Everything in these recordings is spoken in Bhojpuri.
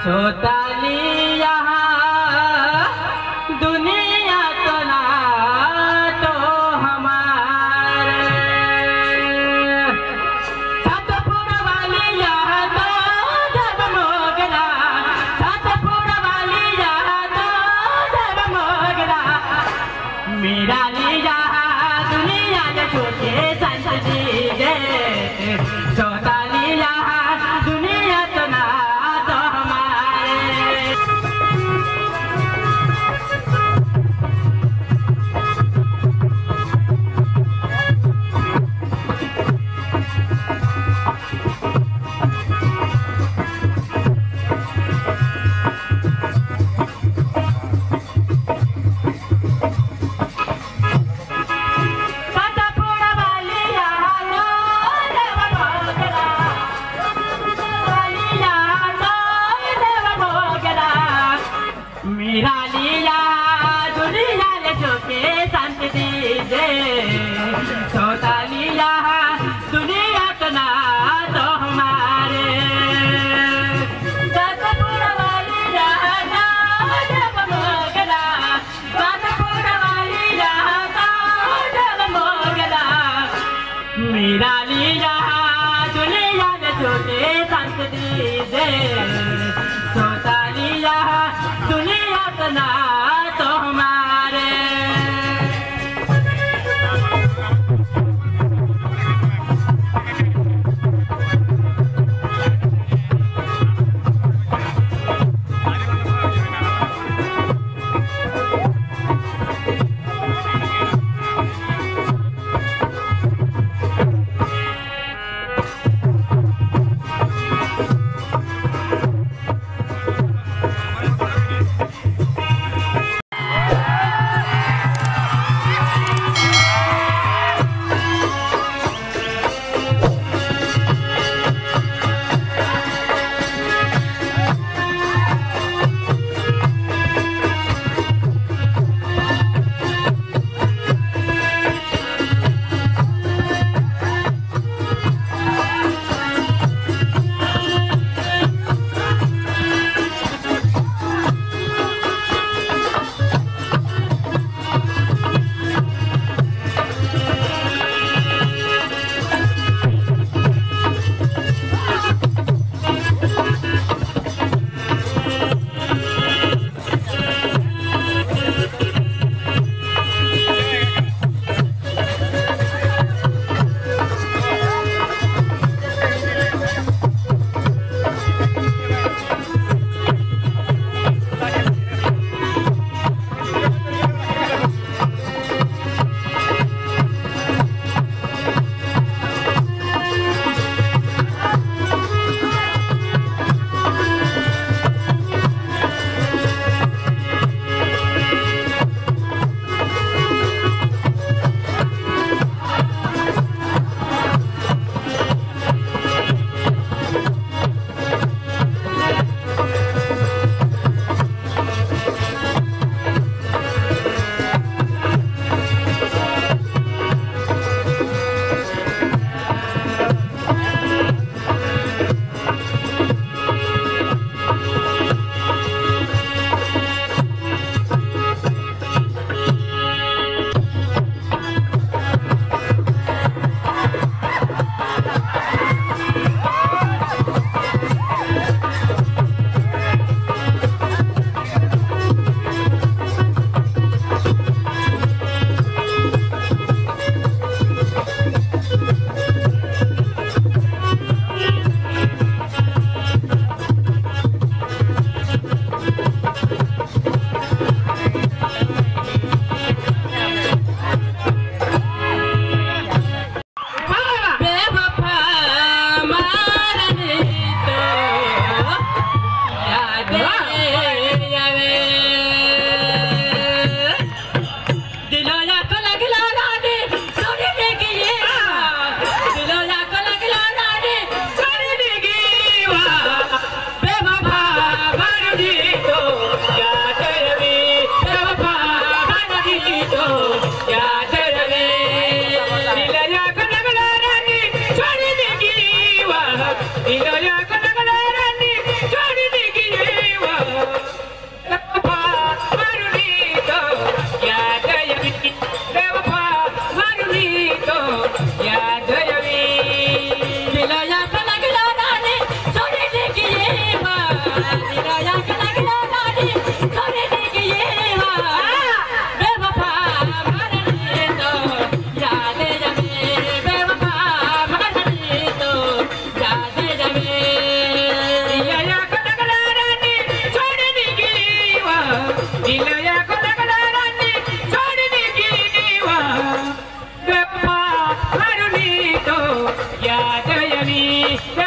सोताली यहाँ दुनिया तो ना तो हमारे छतपुर वाली यहाँ तो जगमोगरा छतपुर वाली यहाँ तो जगमोगरा मेरा लिया दुनिया ने छोटे संत जी दे सोताली यहाँ दुनिया तो ना मेरा लिया दुनिया ले छोके संत दीजे सोता लिया दुनिया तो ना तो हमारे छतपुर वाली यहाँ जगमोगरा छतपुर वाली यहाँ जगमोगरा मेरा लिया दुनिया ले छोके संत दीजे सोता लिया दुनिया तो ना तो हमारे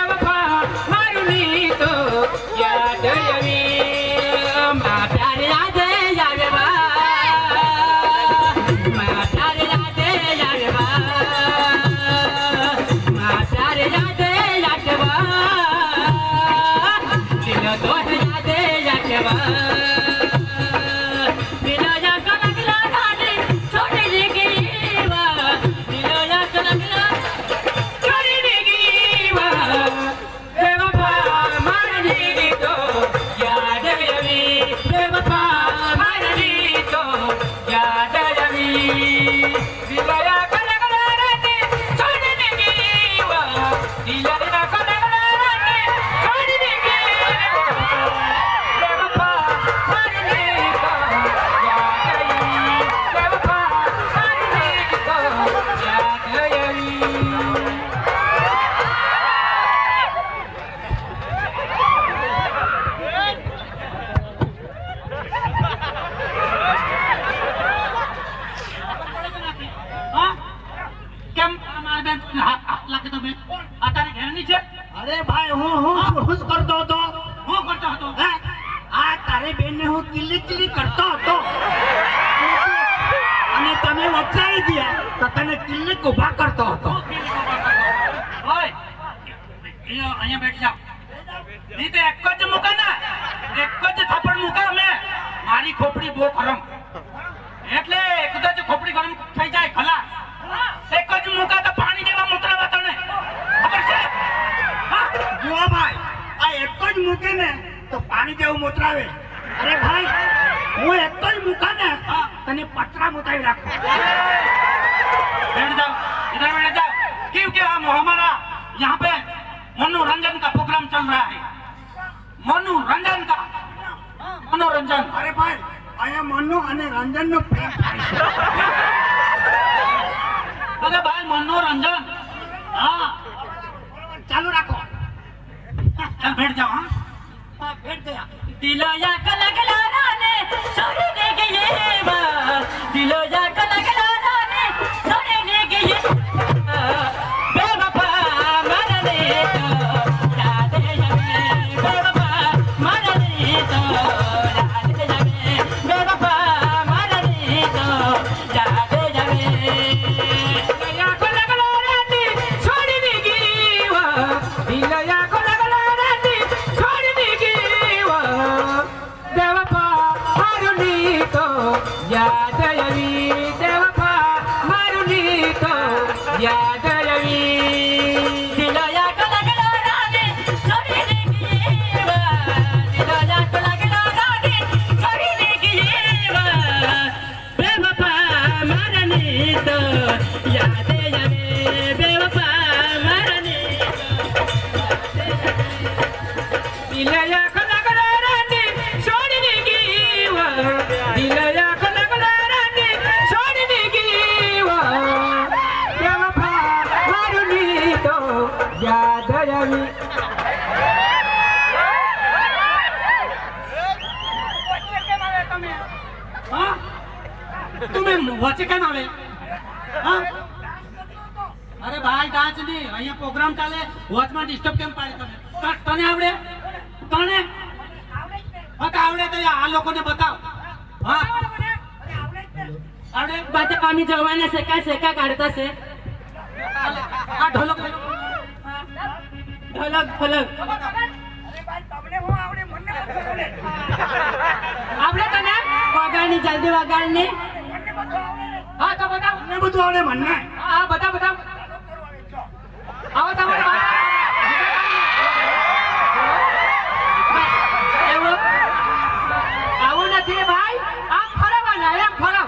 बेवफा मारुनी तो याद आवी माता रे याद आवे बा माता रे याद आवे बा माता रे याद आवे बा दिल तो याद आवे बा अरे भाई હું કરતો હતો આ તારે બેનને હું કિલ્લી કરતો હતો અને તમે વચાઈ ગયા તો તને કિલ્લી ઉભા કરતો હતો ઓય અહીંયા બેઠ જા ની તો એક જ મુકા ના એક જ થપ્પડ મુકા મે મારી ખોપડી બહુ ગરમ એટલે કદાચ ખોપડી ગરમ થઈ જાય ખલા એક જ મુકા તો પાણી જેવા મુતરાવા તને ખબર છે જો ભાઈ આ એક જ મૂકે ને તો પાણી જેવું મોતરાવે અરે ભાઈ હું એક જ મૂકા ને તને પતરા મુતાવી રાખું बैठ जाओ इधर बैठ जाओ क्योंकि हम हमारा यहाँ पे मनोरंजन का प्रोग्राम चल रहा है मनोरंजन का मनोरंजन અરે ભાઈ અહીંયા મનનો અને રંજનનો પ્રેમ થાય છે अरे भाई मनोरंजन हाँ ચાલુ રાખો चल बैठ जाओ हाँ હા ભેટ ગયા दिलो या कलकलारा ने छोड़ दे गए बा दिलो या कलकलारा ने छोड़ दे गए बेवफा मरने तो याद आवे बेवफा मरने तो याद आवे बेवफा मरने तो याद आवे या कलकलारा ने छोड़ दे गए बा दिलो या कलकलारा ने छोड़ दे गए बा बेवफा मारुनी तो याद आवी बेवफा मारुनी तो याद आवी दिलो या कलकलारा ने छोड़ दे गए बा दिलो या कलकलारा ने छोड़ दे गए बा बेवफा मारने तो याद आवे बेवफा मारने दिलो या कलकलारा ने छोड़ दे गए बा दिलो या कलकलारा ने छोड़ दे गए बा बेवफा मारने तो याद आवी हाँ तुम्हें वचे केम आवे हाँ अरे भाई डांस नहीं अहिया प्रोग्राम चाले वॉच में डिस्टर्ब केम पाड़े तने तने आवड़े तने हाँ आवड़े तो आ लोगों ने बताओ हाँ आवड़े बात आम्ही जवाना सेका काढता से हाँ ढोलक ढोलक ढोलक आवड़े तने वगाड़नी जल्दी वगाड़नी हाँ तो बताओ મને બધું આવડે મને हाँ बताओ बताओ आओ તમારે આવું નથી રે ભાઈ આમ ફરવાના એમ ફરવ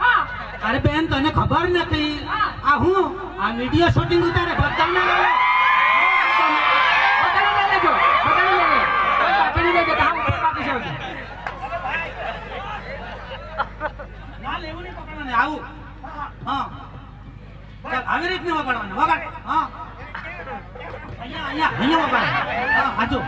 હા અરે બેન તને ખબર નથી આ હું આ વિડિયો શૂટિંગ ઉતારે બતાવને બતાવી લેજો પાછળ લેજો તો હું પાછી જાઉં ના લેવું નહીં પકડવાને આવું હા ચાલ આવી રીતને વગાડવાને વગાડ હા અહીંયા અહીંયા અહીંયા વગાડ હા હાજો